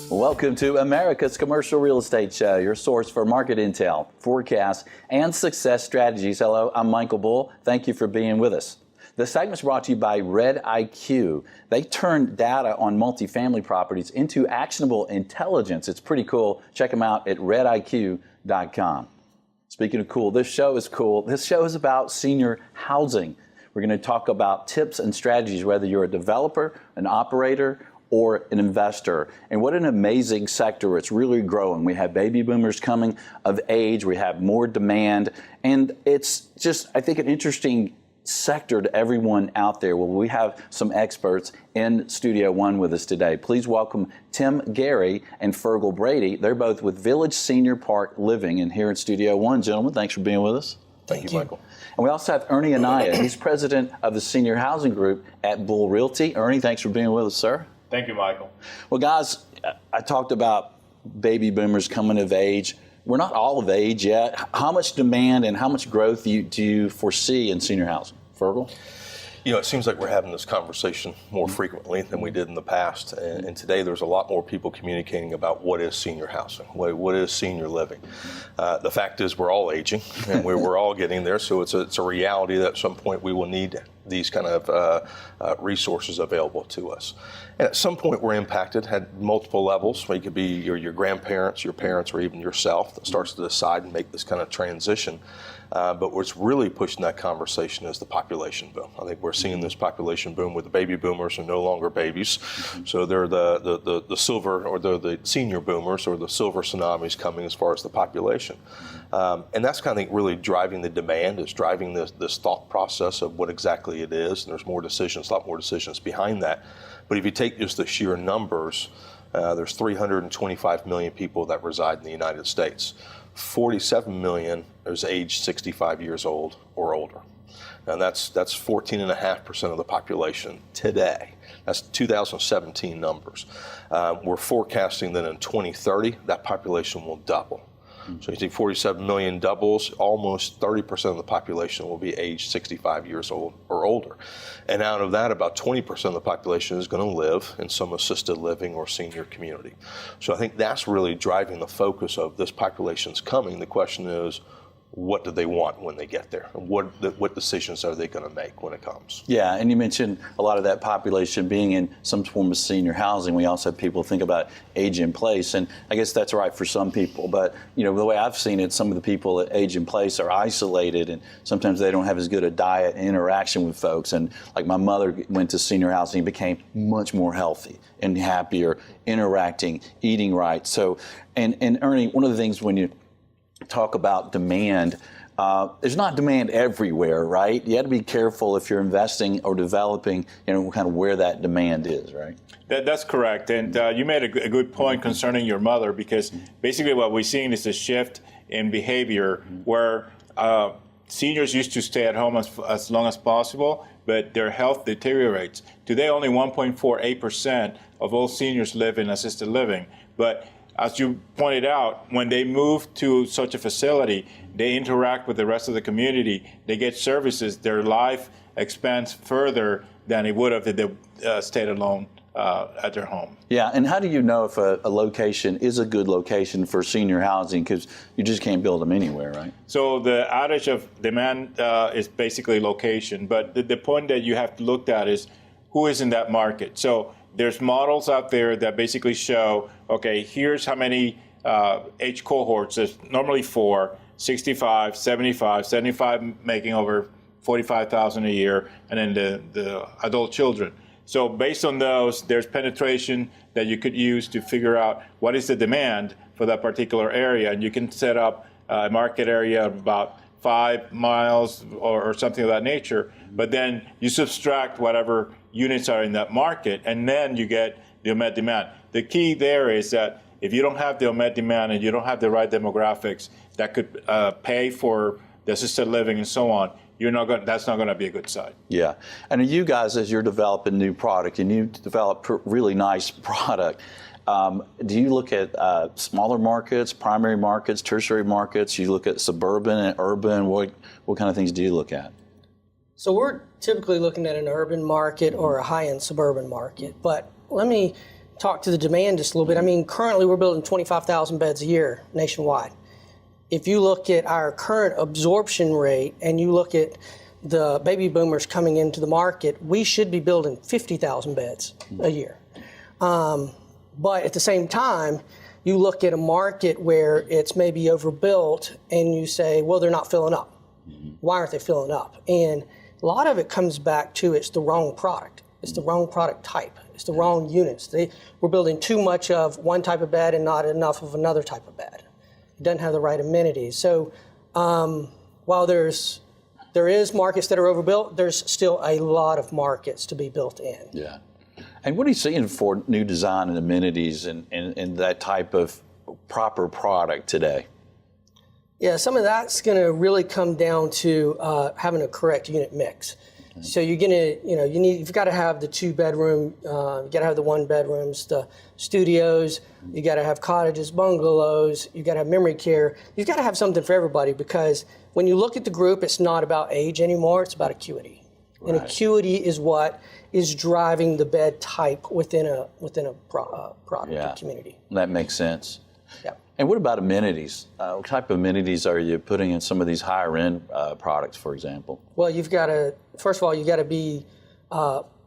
Welcome to America's Commercial Real Estate Show, your source for market intel, forecasts, and success strategies. Hello, I'm Michael Bull. Thank you for being with us. The segment's brought to you by Red IQ. They turn data on multifamily properties into actionable intelligence. It's pretty cool. Check them out at rediq.com. Speaking of cool, this show is cool. This show is about senior housing. We're going to talk about tips and strategies, whether you're a developer, an operator, or an investor. And what an amazing sector. It's really growing. We have baby boomers coming of age. We have more demand. And it's just, I think, an interesting sector to everyone out there. Well, we have some experts in Studio One with us today. Please welcome Tim Gary and Fergal Brady. They're both with Village Senior Park Living. And here at Studio One, gentlemen, thanks for being with us. Thank you, Michael. And we also have Ernie Anya. He's president of the Senior Housing Group at Bull Realty. Ernie, thanks for being with us, sir. Thank you, Michael. Well, guys, I talked about baby boomers coming of age. We're not all of age yet. How much demand and how much growth do you foresee in senior housing? Fergal? You know, it seems like we're having this conversation more frequently than we did in the past. And today there's a lot more people communicating about what is senior housing, what is senior living. The fact is we're all aging and we're all getting there. So it's a reality that at some point we will need these kind of resources available to us. And at some point we're impacted at multiple levels. It could be your grandparents, your parents, or even yourself that starts to decide and make this kind of transition. But what's really pushing that conversation is the population boom. I think we're seeing this population boom with the baby boomers are no longer babies. So they're the silver, or they're the senior boomers, or the silver tsunamis coming as far as the population. And that's kind of really driving the demand, is driving this thought process of what exactly it is. And there's more decisions, a lot more decisions behind that. But if you take just the sheer numbers, there's 325 million people that reside in the United States. 47 million is age 65 years old or older. And that's 14.5% of the population today. That's 2017 numbers. We're forecasting that in 2030, that population will double. So you take 47 million doubles, almost 30% of the population will be age 65 years old or older. And out of that, about 20% of the population is going to live in some assisted living or senior community. So I think that's really driving the focus of this population's coming. The question is, what do they want when they get there? And what decisions are they going to make when it comes? Yeah, and you mentioned a lot of that population being in some form of senior housing. We also have people think about age in place, and I guess that's right for some people. But you know, the way I've seen it, some of the people at age in place are isolated, and sometimes they don't have as good a diet and interaction with folks. And like my mother went to senior housing and became much more healthy and happier, interacting, eating right. So, and Ernie, one of the things when you talk about demand, there's not demand everywhere, right? You have to be careful if you're investing or developing, you know, kind of where that demand is, right? That's correct. And you made a good point concerning your mother, because basically what we're seeing is a shift in behavior where seniors used to stay at home as long as possible, but their health deteriorates. Today, only 1.48% of all seniors live in assisted living. But as you pointed out, when they move to such a facility, they interact with the rest of the community, they get services, their life expands further than it would have if they stayed alone at their home. Yeah, and how do you know if a location is a good location for senior housing? Because you just can't build them anywhere, right? So the adage of demand is basically location, but the point that you have to look at is who is in that market. So there's models out there that basically show, okay, here's how many age cohorts. There's normally 4, 65, 75, 75 making over $45,000 a year, and then the adult children. So based on those, there's penetration that you could use to figure out what is the demand for that particular area. And you can set up a market area of about 5 miles or something of that nature. But then you subtract whatever units are in that market, and then you get the met demand. The key there is that if you don't have the met demand and you don't have the right demographics that could pay for the assisted living and so on, that's not going to be a good site. Yeah. And you guys, as you're developing new product and you develop really nice product, Do you look at smaller markets, primary markets, tertiary markets? You look at suburban and urban. What kind of things do you look at? So we're typically looking at an urban market or a high-end suburban market. But let me talk to the demand just a little bit. I mean, currently we're building 25,000 beds a year nationwide. If you look at our current absorption rate and you look at the baby boomers coming into the market, we should be building 50,000 beds a year. But at the same time, you look at a market where it's maybe overbuilt and you say, well, they're not filling up. Why aren't they filling up? And a lot of it comes back to it's the wrong product. It's the wrong product type. It's the wrong units. We're building too much of one type of bed and not enough of another type of bed. It doesn't have the right amenities. So while there is markets that are overbuilt, there's still a lot of markets to be built in. Yeah. And what are you seeing for new design and amenities and that type of proper product today? Yeah, some of that's going to really come down to having a correct unit mix. Okay. So you're going to, you've got to have the 2-bedroom, you got to have the 1-bedrooms, the studios, you got to have cottages, bungalows, you got to have memory care. You've got to have something for everybody, because when you look at the group, it's not about age anymore, it's about acuity. Right. And acuity is what is driving the bed type within a product community. That makes sense. Yeah. And what about amenities? What type of amenities are you putting in some of these higher end products, for example? Well, first of all, you got to be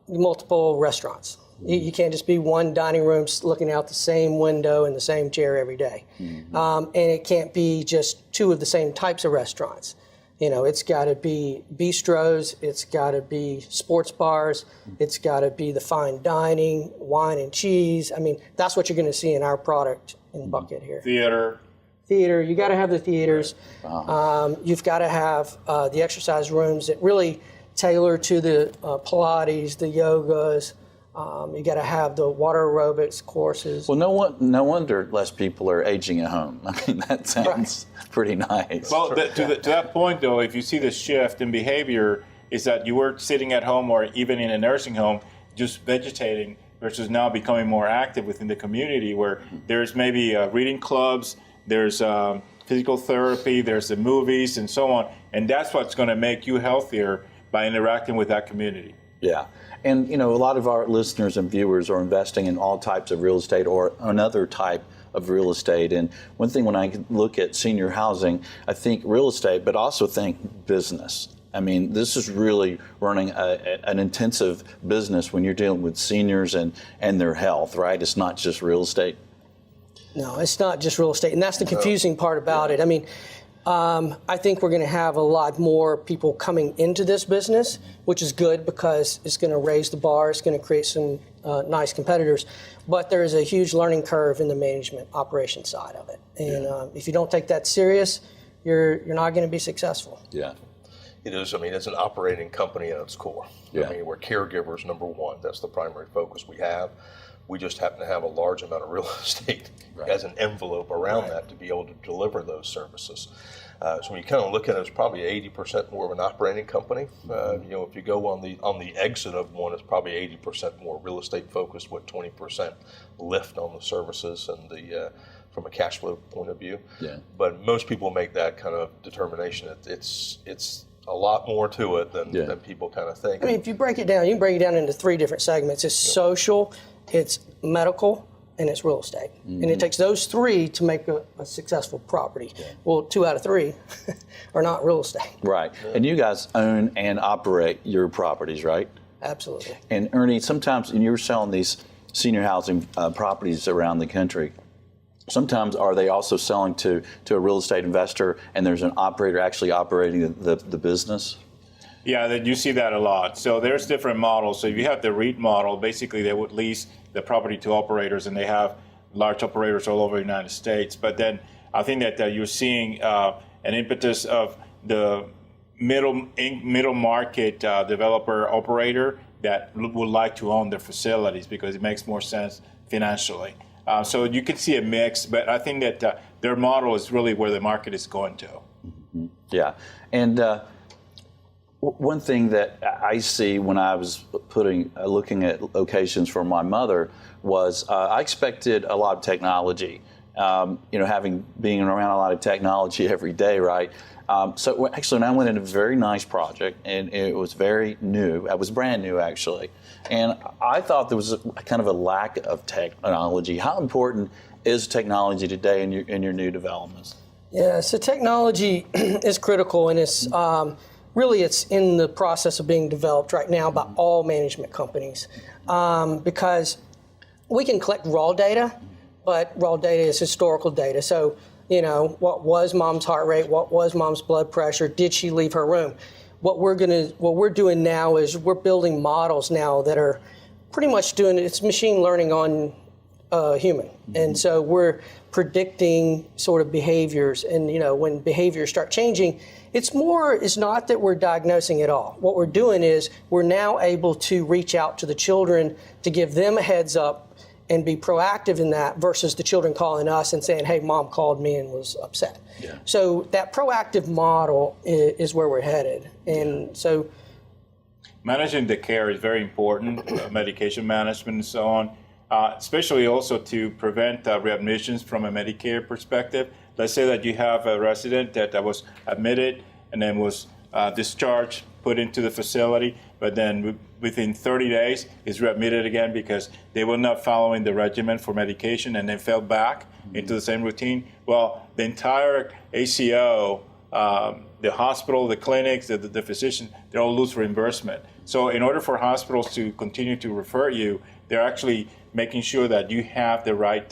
multiple restaurants. You can't just be one dining room looking out the same window in the same chair every day. Mm-hmm. And it can't be just 2 of the same types of restaurants. It's got to be bistros, it's got to be sports bars, it's got to be the fine dining, wine and cheese. I mean, that's what you're going to see in our product in bucket here. Theater, you got to have the theaters. Wow. You've got to have the exercise rooms that really tailor to the Pilates, the yogas. You got to have the water aerobics courses. Well, no wonder less people are aging at home. I mean, that sounds pretty nice. Well, to that point, though, if you see the shift in behavior, is that you were sitting at home or even in a nursing home, just vegetating, versus now becoming more active within the community, where there's maybe reading clubs, there's physical therapy, there's the movies, and so on. And that's what's going to make you healthier by interacting with that community. Yeah. And, a lot of our listeners and viewers are investing in all types of real estate or another type of real estate. And one thing, when I look at senior housing, I think real estate, but also think business. I mean, this is really running an intensive business when you're dealing with seniors and their health, right? It's not just real estate. No, it's not just real estate. And that's the confusing part about it. I mean, I think we're going to have a lot more people coming into this business, which is good because it's going to raise the bar. It's going to create some nice competitors. But there is a huge learning curve in the management operation side of it. And if you don't take that serious, you're not going to be successful. Yeah. It is. I mean, it's an operating company at its core. Yeah. I mean, we're caregivers, number one. That's the primary focus we have. We just happen to have a large amount of real estate as an envelope around that to be able to deliver those services. So when you kind of look at it, it's probably 80% more of an operating company. If you go on the exit of one, it's probably 80% more real estate focused, with 20% lift on the services and the from a cash flow point of view. Yeah. But most people make that kind of determination. It's a lot more to it than people kind of think. I mean, if you break it down, you can break it down into 3 different segments. It's social, it's medical, and it's real estate. Mm-hmm. And it takes those 3 to make a successful property. Yeah. Well, 2 out of 3 are not real estate. Right. Yeah. And you guys own and operate your properties, right? Absolutely. And Ernie, sometimes when you're selling these senior housing properties around the country, sometimes are they also selling to a real estate investor and there's an operator actually operating the business? Yeah, you see that a lot. So there's different models. So if you have the REIT model, basically they would lease the property to operators, and they have large operators all over the United States. But then I think that you're seeing an impetus of the middle market developer operator that would like to own their facilities because it makes more sense financially. So you can see a mix, but I think that their model is really where the market is going to. Mm-hmm. Yeah, and one thing that I see when I was looking at locations for my mother was I expected a lot of technology. Being around a lot of technology every day, right? So actually, when I went in a very nice project, and it was very new. It was brand new, actually. And I thought there was kind of a lack of technology. How important is technology today in your new developments? Yeah, so technology is critical, and it's it's in the process of being developed right now by all management companies, because we can collect raw data, but raw data is historical data. So, what was mom's heart rate? What was mom's blood pressure? Did she leave her room? What we're doing now is we're building models now that are pretty much it's machine learning on human. And so we're predicting sort of behaviors, and when behaviors start changing, it's not that we're diagnosing at all. What we're doing is we're now able to reach out to the children to give them a heads up and be proactive in that, versus the children calling us and saying, hey, mom called me and was upset. Yeah. So that proactive model is where we're headed. And so managing the care is very important, medication management and so on, especially also to prevent readmissions from a Medicare perspective. Let's say that you have a resident that was admitted and then was discharged, put into the facility, but then within 30 days is readmitted again because they were not following the regimen for medication and then fell back into the same routine. Well, the entire ACO, the hospital, the clinics, the physician, they all lose reimbursement. So in order for hospitals to continue to refer you, they're actually making sure that you have the right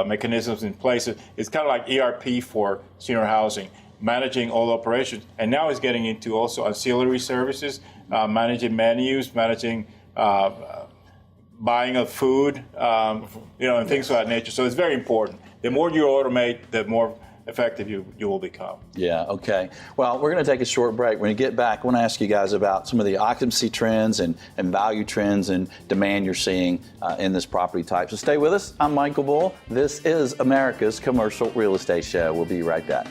mechanisms in place. It's kind of like ERP for senior housing, managing all operations. And now it's getting into also ancillary services, managing menus, managing buying of food, and things of that nature. So it's very important. The more you automate, the more effective you will become. Yeah, okay. Well, we're going to take a short break. When we get back, I want to ask you guys about some of the occupancy trends and value trends and demand you're seeing in this property type. So stay with us. I'm Michael Bull. This is America's Commercial Real Estate Show. We'll be right back.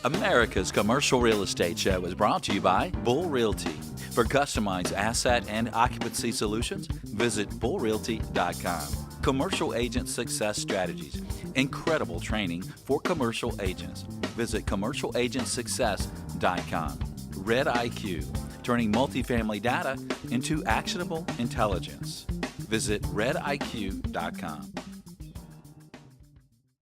America's Commercial Real Estate Show is brought to you by Bull Realty. For customized asset and occupancy solutions, visit bullrealty.com. Commercial Agent Success Strategies. Incredible training for commercial agents. Visit commercialagentsuccess.com. Red IQ. Turning multifamily data into actionable intelligence. Visit rediq.com.